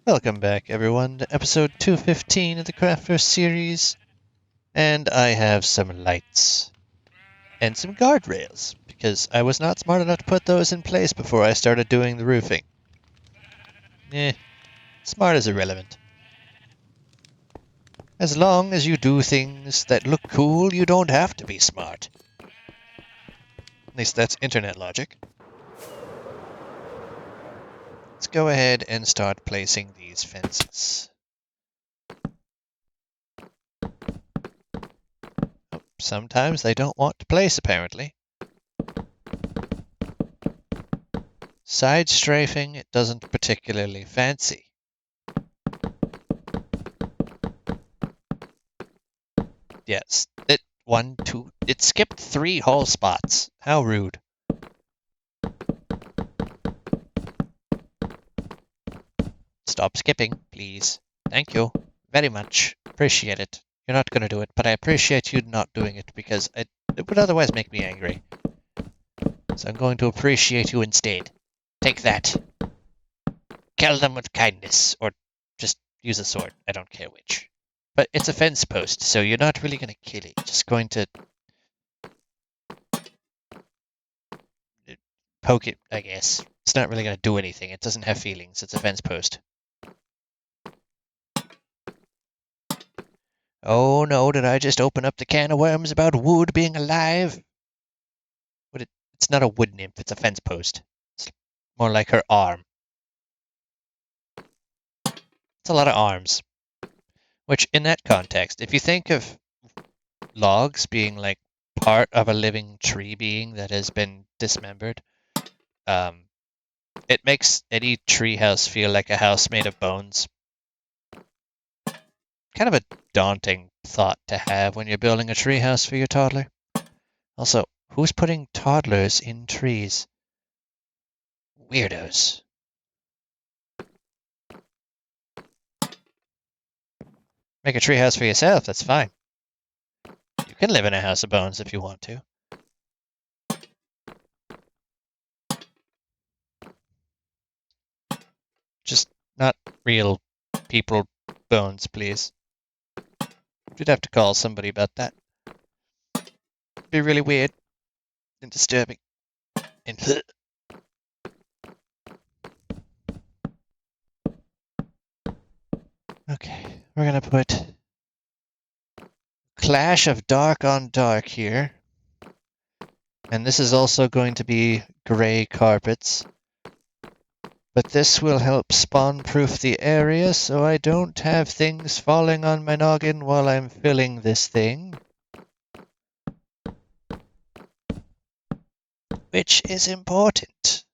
Welcome back, everyone, to episode 215 of the Craftverse series. And I have some lights and some guardrails, because I was not smart enough to put those in place before I started doing the roofing. Smart is irrelevant. As long as you do things that look cool, you don't have to be smart. At least that's internet logic. Let's go ahead and start placing these fences. Sometimes they don't want to place, apparently. Side strafing, it doesn't particularly fancy. Yes, it skipped 3 whole spots. How rude. Stop skipping, please. Thank you very much. Appreciate it. You're not going to do it, but I appreciate you not doing it because it would otherwise make me angry. So I'm going to appreciate you instead. Take that. Kill them with kindness, or just use a sword. I don't care which. But it's a fence post, so you're not really going to kill it. You're just going to poke it, I guess. It's not really going to do anything. It doesn't have feelings. It's a fence post. Oh no, did I just open up the can of worms about wood being alive? It's not a wood nymph, it's a fence post. It's more like her arm. It's a lot of arms. Which, in that context, if you think of logs being like part of a living tree being that has been dismembered, it makes any tree house feel like a house made of bones. Kind of a daunting thought to have when you're building a tree house for your toddler. Also, who's putting toddlers in trees? Weirdos. Make a tree house for yourself, that's fine. You can live in a house of bones if you want to. Just not real people bones, please. You'd have to call somebody about that. It'd be really weird and disturbing. And okay, we're gonna put Clash of Dark on Dark here. And this is also going to be gray carpets. But this will help spawn-proof the area so I don't have things falling on my noggin while I'm filling this thing. Which is important.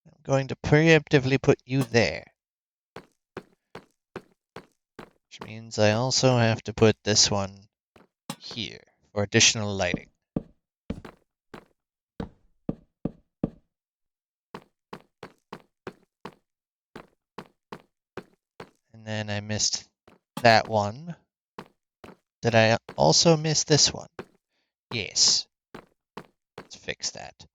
I'm going to preemptively put you there. Which means I also have to put this one here for additional lighting. And then I missed that one. Did I also miss this one? Yes. Let's fix that.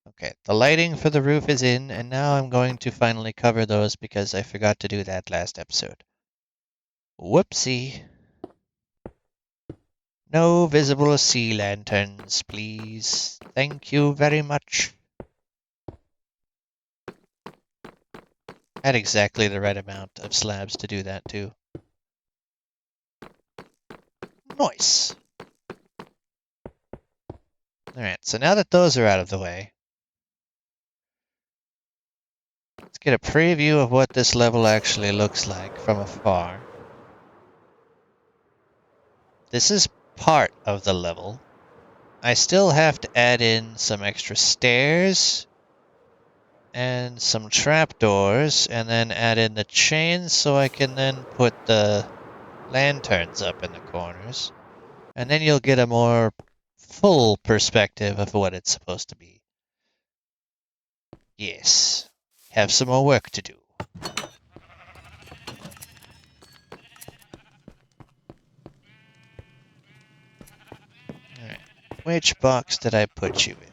Okay, the lighting for the roof is in, and now I'm going to finally cover those because I forgot to do that last episode. Whoopsie. No visible sea lanterns, please. Thank you very much. Had exactly the right amount of slabs to do that, too. Nice. Alright, so now that those are out of the way, let's get a preview of what this level actually looks like from afar. This is part of the level. I still have to add in some extra stairs and some trapdoors, and then add in the chains so I can then put the lanterns up in the corners. And then you'll get a more full perspective of what it's supposed to be. Yes, have some more work to do. Alright, which box did I put you in?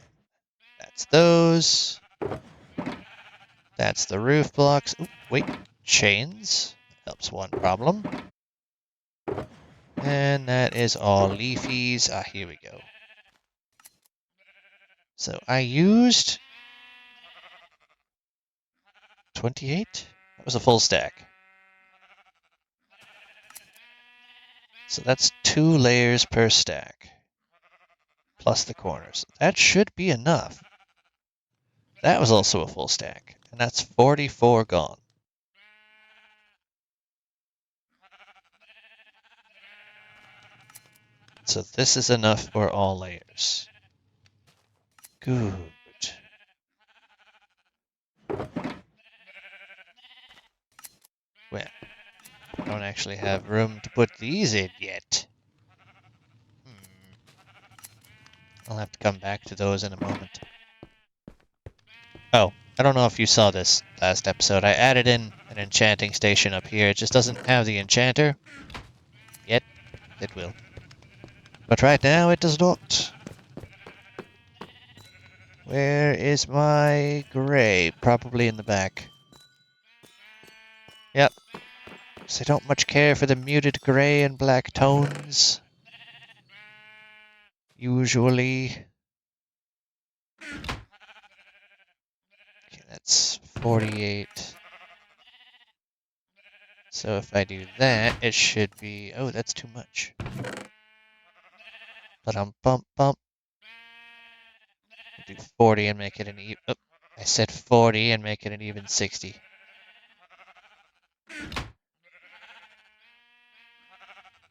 That's those. That's the roof blocks. Ooh, wait, chains. Helps one problem. And that is all leafies. Ah, here we go. So I used 28? That was a full stack. So that's 2 layers per stack. Plus the corners. That should be enough. That was also a full stack. And that's 44 gone. So this is enough for all layers. Good. Well, I don't actually have room to put these in yet. I'll have to come back to those in a moment. Oh, I don't know if you saw this last episode. I added in an enchanting station up here. It just doesn't have the enchanter. Yet, it will. But right now, it does not. Where is my gray? Probably in the back. Yep. So I don't much care for the muted gray and black tones. Usually. Okay, that's 48. So if I do that, it should be... Oh, that's too much. But bump bump. Do 40 and make it an even... Oh, I said 40 and make it an even 60.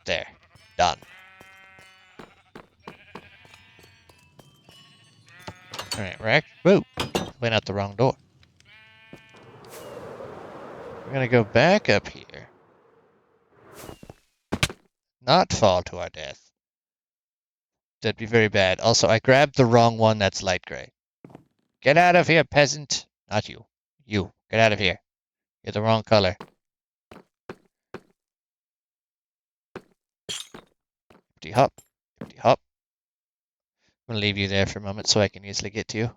There. Done. Alright, whoa! Went out the wrong door. We're gonna go back up here. Not fall to our death. That'd be very bad. Also, I grabbed the wrong one that's light gray. Get out of here, peasant! Not you. You. Get out of here. You're the wrong color. Empty hop. Empty hop. I'm gonna leave you there for a moment so I can easily get to you.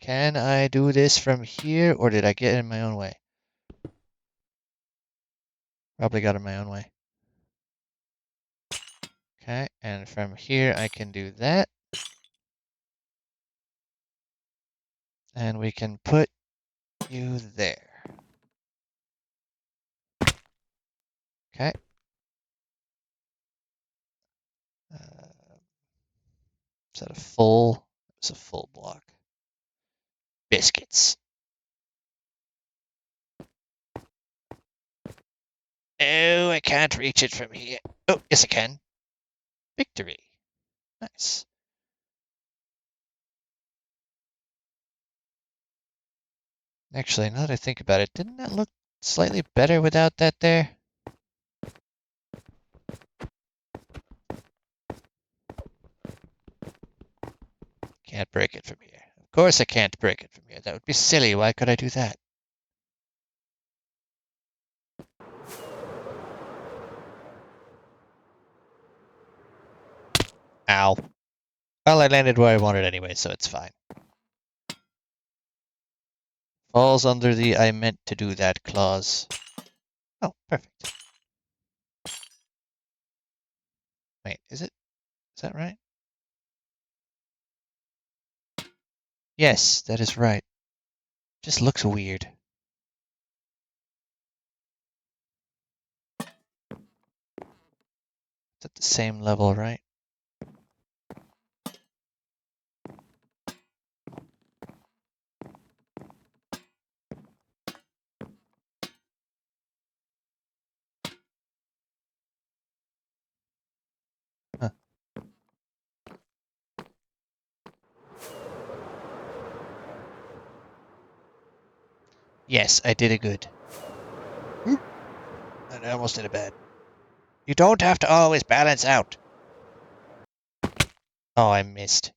Can I do this from here, or did I get in my own way? Probably got in my own way. Okay, and from here I can do that. And we can put you there. Okay. Is that a full? It's a full block. Biscuits. Oh, I can't reach it from here. Oh, yes I can. Victory. Nice. Actually, now that I think about it, didn't that look slightly better without that there? Can't break it from here. Of course I can't break it from here. That would be silly. Why could I do that? Ow. Well, I landed where I wanted anyway, so it's fine. Falls under the I meant to do that clause. Oh, perfect. Wait, is it? Is that right? Yes, that is right. Just looks weird. It's at the same level, right? Huh. Yes, I did a good. And I almost did a bad. You don't have to always balance out. Oh, I missed.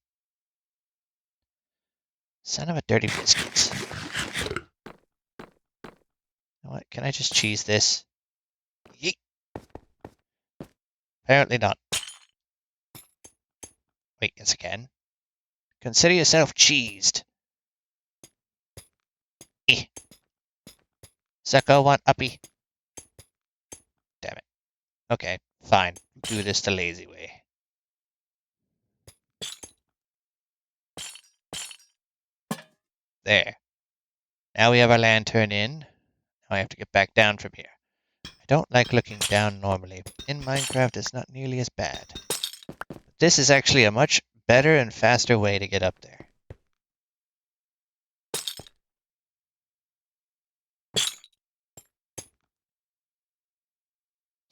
Son of a dirty biscuit. You know what? Can I just cheese this? Yeet. Apparently not. Wait, yes I can. Consider yourself cheesed. Eh. Sucker want uppy. Damn it. Okay, fine. Do this the lazy way. There. Now we have our lantern in. Now I have to get back down from here. I don't like looking down normally. In Minecraft, it's not nearly as bad. This is actually a much better and faster way to get up there.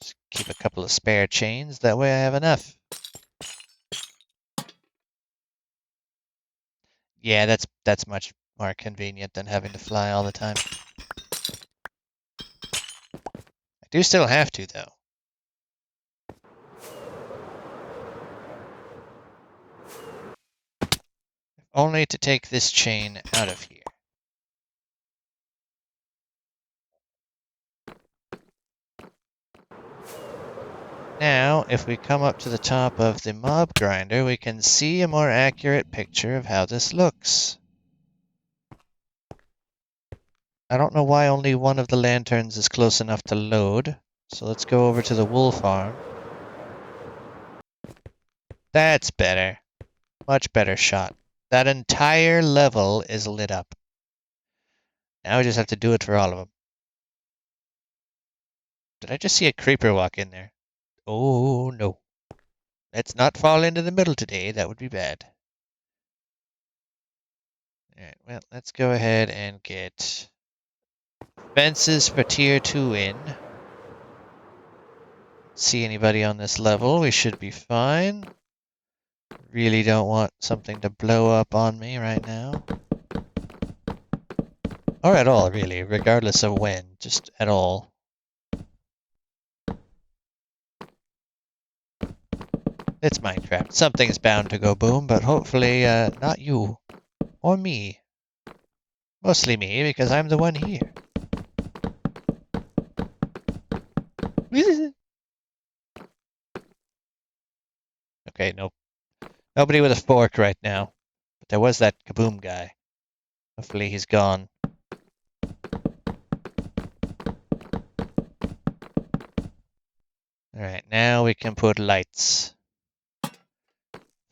Just keep a couple of spare chains. That way I have enough. Yeah, that's much more convenient than having to fly all the time. I do still have to, though. Only to take this chain out of here. Now, if we come up to the top of the mob grinder, we can see a more accurate picture of how this looks. I don't know why only one of the lanterns is close enough to load, so let's go over to the wool farm. That's better. Much better shot. That entire level is lit up. Now we just have to do it for all of them. Did I just see a creeper walk in there? Oh, no. Let's not fall into the middle today. That would be bad. Alright, well, let's go ahead and get fences for tier 2 in. See anybody on this level? We should be fine. Really don't want something to blow up on me right now. Or at all, really, regardless of when, just at all. It's Minecraft. Something's bound to go boom, but hopefully not you. Or me. Mostly me, because I'm the one here. Okay, nope. Nobody with a fork right now. But there was that kaboom guy. Hopefully he's gone. Alright, now we can put lights.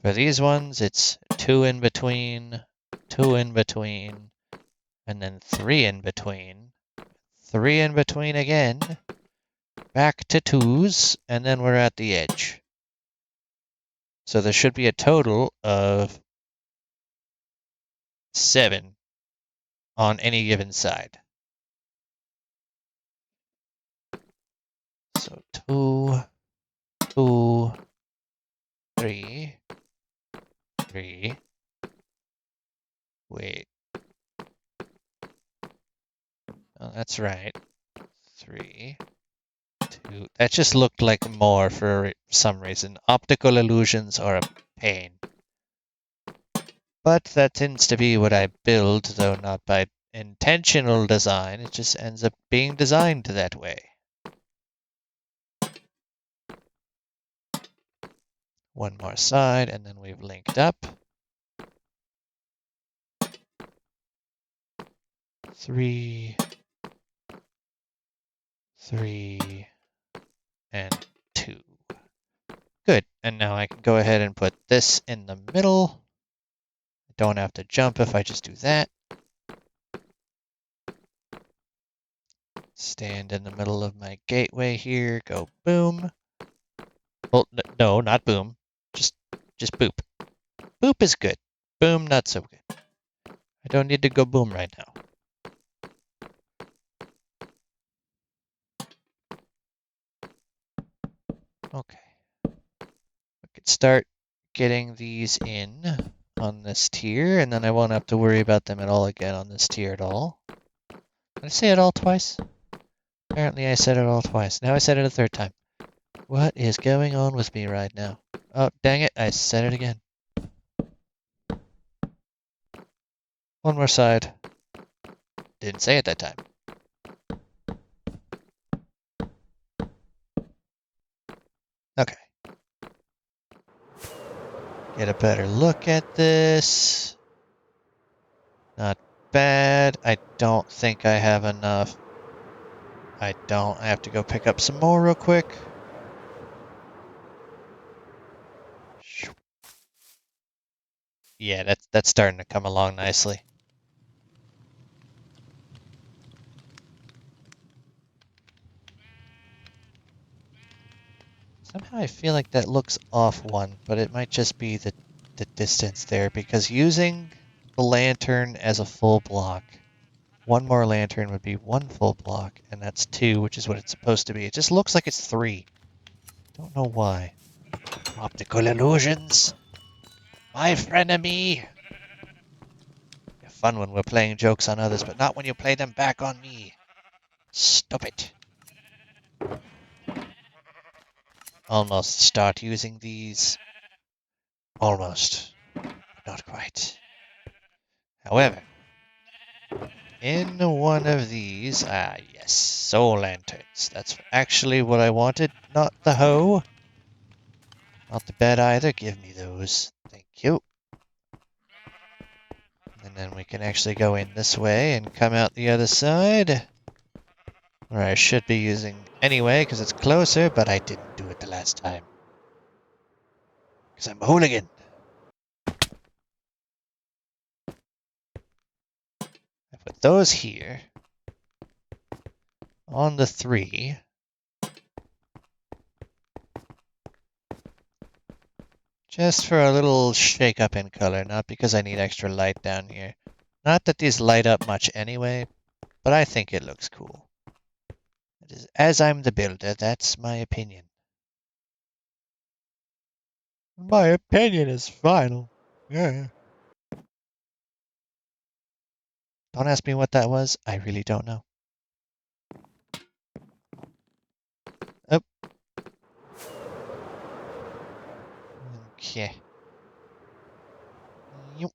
For these ones, it's 2 in between, 2 in between, and then 3 in between. 3 in between again. Back to 2s, and then we're at the edge. So there should be a total of 7 on any given side. So 2, 2, 3, 3. Wait. Oh, that's right. 3, 2. That just looked like more for some reason. Optical illusions are a pain. But that tends to be what I build, though not by intentional design. It just ends up being designed that way. One more side, and then we've linked up. 3, 3, and 2. Good. And now I can go ahead and put this in the middle. I don't have to jump if I just do that. Stand in the middle of my gateway here. Go boom. Well, no, not boom. Just boop. Boop is good. Boom, not so good. I don't need to go boom right now. Okay. We could start getting these in on this tier, and then I won't have to worry about them at all again on this tier at all. Did I say it all twice? Apparently I said it all twice. Now I said it a third time. What is going on with me right now? Oh, dang it, I said it again. One more side. Didn't say it that time. Okay. Get a better look at this. Not bad. I don't think I have enough I don't. I have to go pick up some more real quick. Yeah, that's starting to come along nicely. Somehow I feel like that looks off one, but it might just be the distance there, because using the lantern as a full block, one more lantern would be one full block, and that's two, which is what it's supposed to be. It just looks like it's three. Don't know why. Optical illusions! My frenemy! Fun when we're playing jokes on others, but not when you play them back on me. Stop it. Almost start using these. Almost. Not quite. However, in one of these, yes, soul lanterns. That's actually what I wanted, not the hoe. Not the bed either. Give me those. Thank you. And then we can actually go in this way and come out the other side. Where I should be using anyway, because it's closer, but I didn't do it the last time. Because I'm a hooligan. I put those here. On the 3. Just for a little shake up in color, not because I need extra light down here. Not that these light up much anyway, but I think it looks cool. It is, as I'm the builder, that's my opinion. My opinion is final. Yeah. Don't ask me what that was. I really don't know. Oh. Okay. All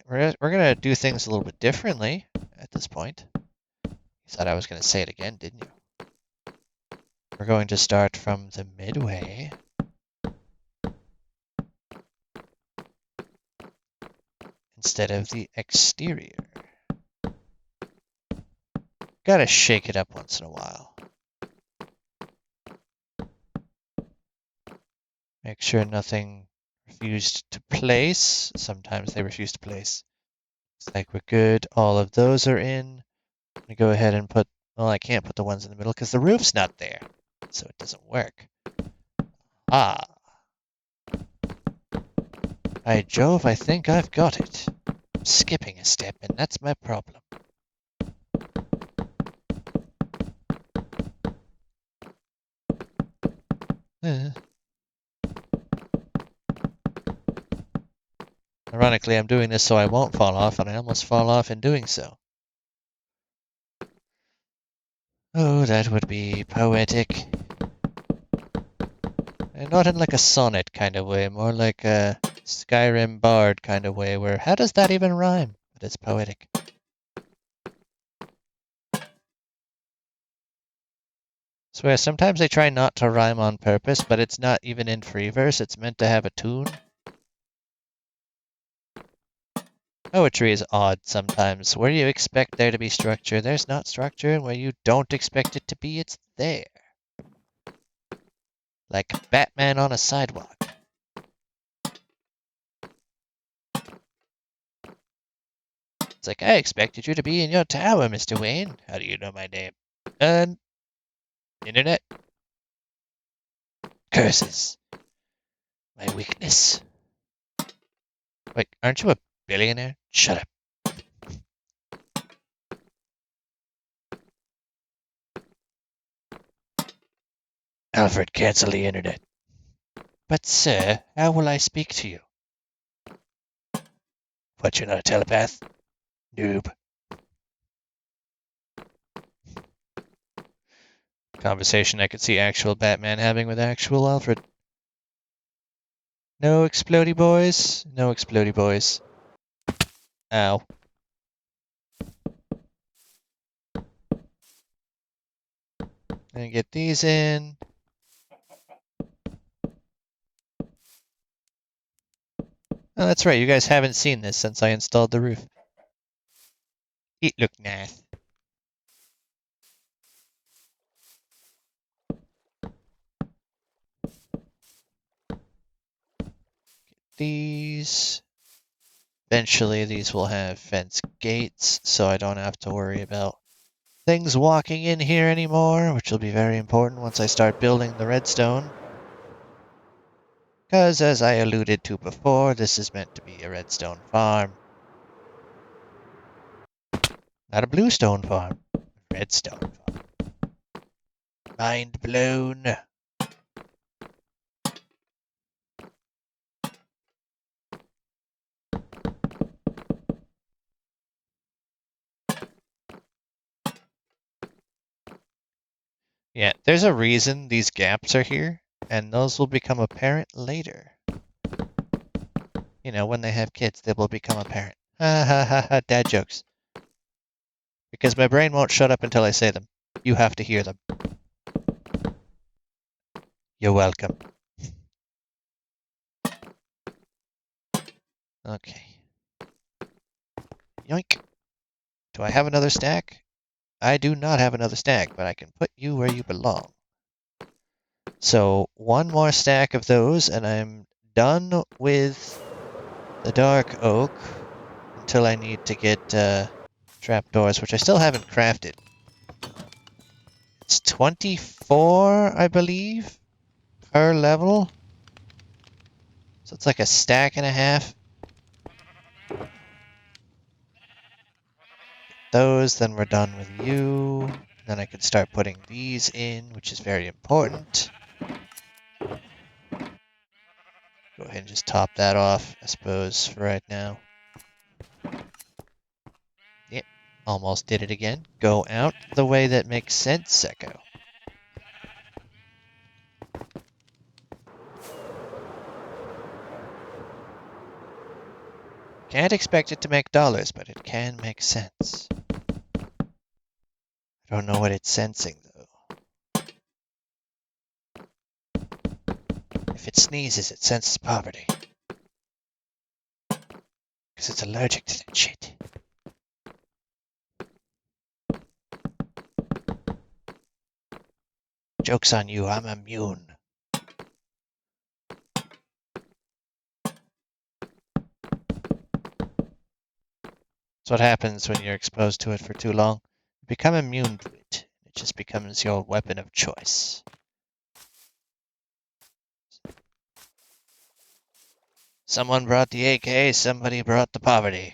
right, we're gonna do things a little bit differently at this point. You thought I was gonna say it again, didn't you? We're going to start from the midway. Instead of the exterior. Gotta shake it up once in a while. Make sure nothing refused to place. Sometimes they refuse to place. It's like we're good. All of those are in. I'm gonna go ahead and put, well, I can't put the ones in the middle because the roof's not there. So it doesn't work. Ah. By Jove, I think I've got it. I'm skipping a step, and that's my problem. Ironically, I'm doing this so I won't fall off, and I almost fall off in doing so. Oh, that would be poetic. And not in like a sonnet kind of way, more like a Skyrim bard kind of way, where how does that even rhyme? But it's poetic. Swear, sometimes they try not to rhyme on purpose, but it's not even in free verse, it's meant to have a tune. Poetry is odd sometimes. Where you expect there to be structure, there's not structure, and where you don't expect it to be, it's there. Like Batman on a sidewalk. It's like, I expected you to be in your tower, Mr. Wayne. How do you know my name? Internet? Curses. My weakness. Wait, aren't you a billionaire? Shut up. Alfred, cancel the internet. But, sir, how will I speak to you? What, you're not a telepath? Noob. Conversation I could see actual Batman having with actual Alfred. No explodey boys. No explodey boys. Ow. And get these in. Oh, that's right. You guys haven't seen this since I installed the roof. It look nice. these. Eventually, these will have fence gates, so I don't have to worry about things walking in here anymore, which will be very important once I start building the redstone. Because, as I alluded to before, this is meant to be a redstone farm. Not a bluestone farm. Redstone farm. Mind blown. Yeah, there's a reason these gaps are here, and those will become apparent later. You know, when they have kids, they will become apparent. Ha ha ha ha, dad jokes. Because my brain won't shut up until I say them. You have to hear them. You're welcome. Okay. Yoink. Do I have another stack? I do not have another stack, but I can put you where you belong. So, one more stack of those, and I'm done with the dark oak until I need to get trapdoors, which I still haven't crafted. It's 24, I believe, per level. So it's like a stack and a half. Those, then we're done with you. Then I can start putting these in, which is very important. Go ahead and just top that off, I suppose, for right now. Yep, almost did it again. Go out the way that makes sense, Echo. Can't expect it to make dollars, but it can make sense. I don't know what it's sensing, though. If it sneezes, it senses poverty. Because it's allergic to that shit. Joke's on you, I'm immune. That's what happens when you're exposed to it for too long. You become immune to it. It just becomes your weapon of choice. Someone brought the AK, somebody brought the poverty.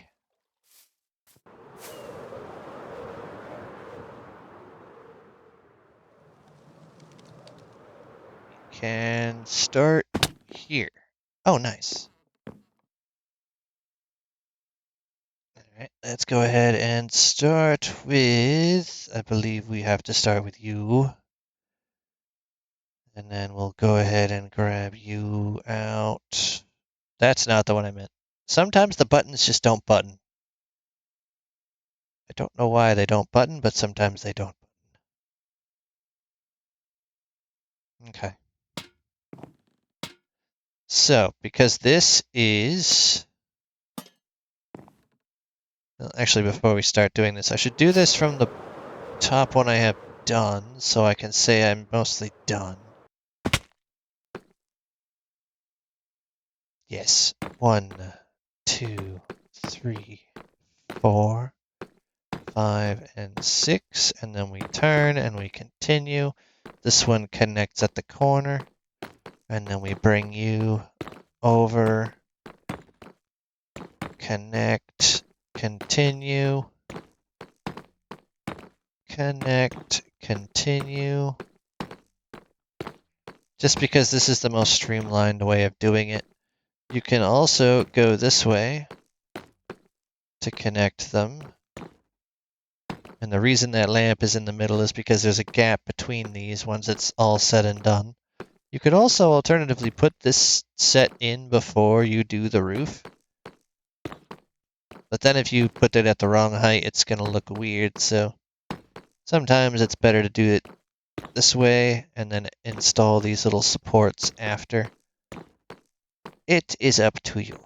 Can start here. Oh, nice. Alright, let's go ahead and start with, I believe we have to start with you. And then we'll go ahead and grab you out. That's not the one I meant. Sometimes the buttons just don't button. I don't know why they don't button, but sometimes they don't. Okay. So, because this is... Well, actually, before we start doing this, I should do this from the top one I have done, so I can say I'm mostly done. Yes. 1, 2, 3, 4, 5, and 6, and then we turn and we continue. This one connects at the corner, and then we bring you over, connect, continue, connect, continue. Just because this is the most streamlined way of doing it. You can also go this way to connect them. And the reason that lamp is in the middle is because there's a gap between these once it's all said and done. You could also alternatively put this set in before you do the roof. But then if you put it at the wrong height, it's going to look weird. So sometimes it's better to do it this way and then install these little supports after. It is up to you.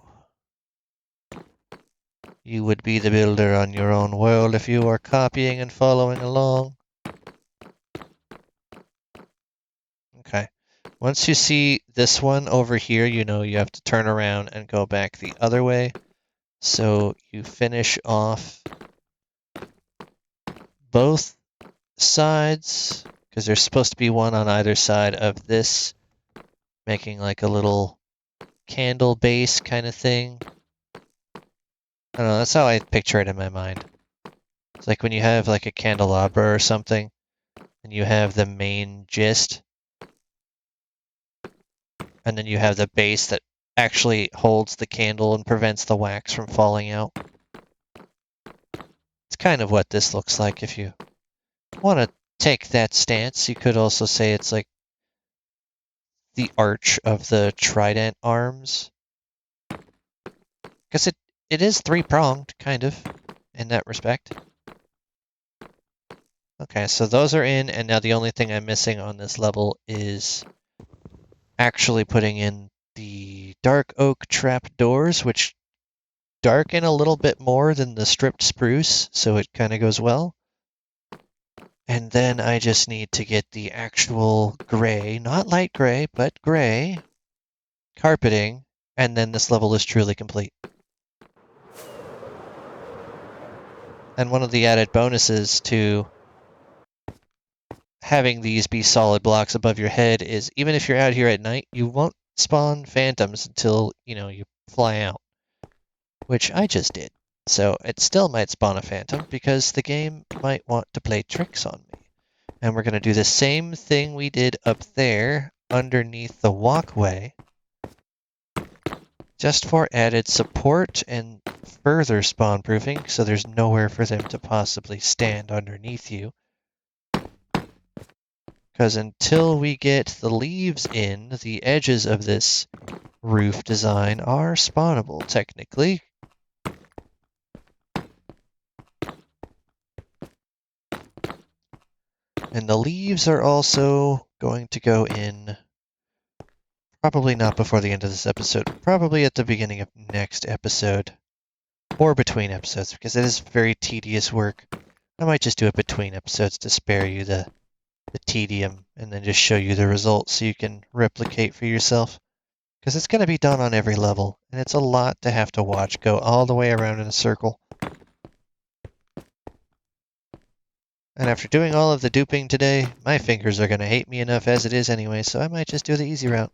You would be the builder on your own world if you are copying and following along. Okay. Once you see this one over here, you know you have to turn around and go back the other way. So you finish off both sides, because there's supposed to be one on either side of this, making like a little candle base kind of thing. I don't know, that's how I picture it in my mind. It's like when you have like a candelabra or something, and you have the main gist, and then you have the base that actually holds the candle and prevents the wax from falling out. It's kind of what this looks like if you want to take that stance. You could also say it's like the arch of the trident arms. Because it is three-pronged, kind of, in that respect. Okay, so those are in, and now the only thing I'm missing on this level is actually putting in the dark oak trap doors, which darken a little bit more than the stripped spruce, so it kind of goes well. And then I just need to get the actual gray, not light gray, but gray, carpeting, and then this level is truly complete. And one of the added bonuses to having these be solid blocks above your head is even if you're out here at night, you won't spawn phantoms until, you fly out, which I just did. So it still might spawn a phantom because the game might want to play tricks on me. And we're going to do the same thing we did up there underneath the walkway, just for added support and further spawn proofing, so there's nowhere for them to possibly stand underneath you. Because until we get the leaves in, the edges of this roof design are spawnable, technically. And the leaves are also going to go in, probably not before the end of this episode, probably at the beginning of next episode, or between episodes, because it is very tedious work. I might just do it between episodes to spare you the tedium, and then just show you the results so you can replicate for yourself. Because it's going to be done on every level, and it's a lot to have to watch go all the way around in a circle. And after doing all of the duping today, my fingers are going to hate me enough as it is anyway, so I might just do the easy route.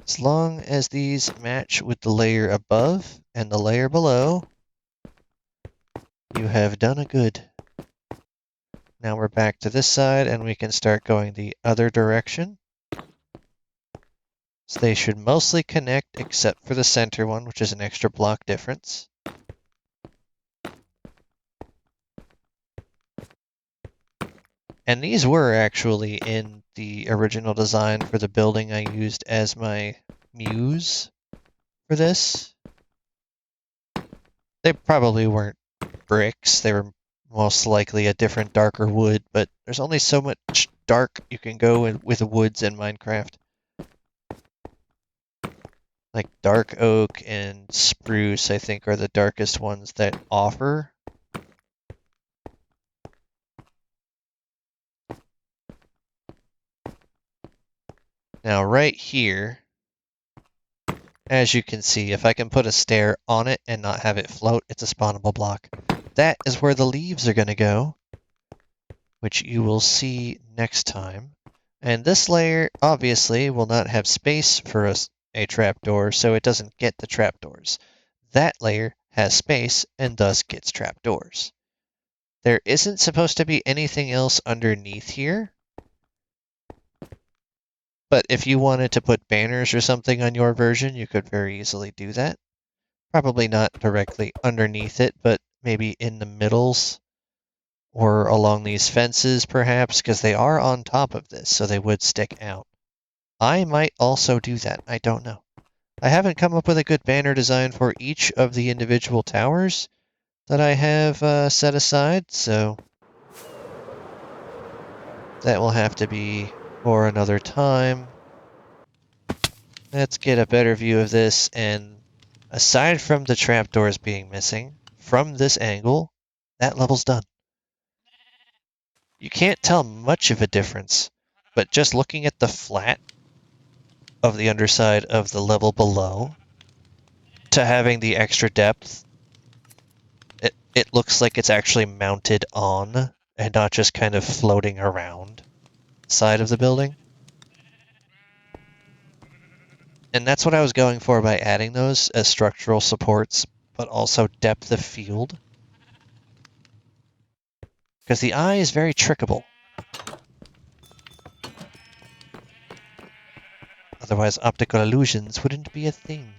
As long as these match with the layer above and the layer below, you have done a good. Now we're back to this side, and we can start going the other direction. So they should mostly connect except for the center one, which is an extra block difference. And these were actually in the original design for the building I used as my muse for this. They probably weren't bricks. They were most likely a different, darker wood, but there's only so much dark you can go with woods in Minecraft. Like dark oak and spruce, I think, are the darkest ones that offer. Now, right here, as you can see, if I can put a stair on it and not have it float, it's a spawnable block. That is where the leaves are going to go, which you will see next time. And this layer, obviously, will not have space for a trapdoor, so it doesn't get the trapdoors. That layer has space and thus gets trapdoors. There isn't supposed to be anything else underneath here, but if you wanted to put banners or something on your version, you could very easily do that. Probably not directly underneath it, but maybe in the middles or along these fences, perhaps, because they are on top of this, so they would stick out. I might also do that. I don't know. I haven't come up with a good banner design for each of the individual towers that I have set aside, so that will have to be for another time. Let's get a better view of this, and aside from the trapdoors being missing, from this angle, that level's done. You can't tell much of a difference, but just looking at the flat of the underside of the level below to having the extra depth, it looks like it's actually mounted on and not just kind of floating around the side of the building. And that's what I was going for by adding those as structural supports, but also depth of field. Because the eye is very trickable. Otherwise, optical illusions wouldn't be a thing.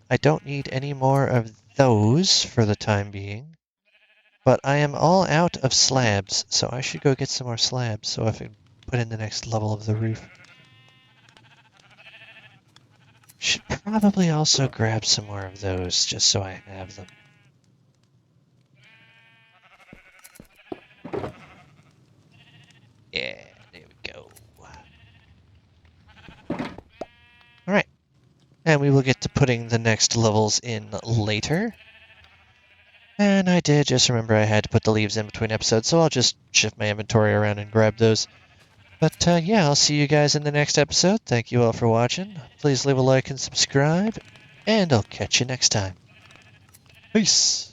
I don't need any more of those for the time being. But I am all out of slabs, so I should go get some more slabs so I can put in the next level of the roof. Should probably also grab some more of those just so I have them. Yeah, there we go. Alright, and we will get to putting the next levels in later. And I did just remember I had to put the leaves in between episodes, so I'll just shift my inventory around and grab those. But yeah, I'll see you guys in the next episode. Thank you all for watching. Please leave a like and subscribe, and I'll catch you next time. Peace!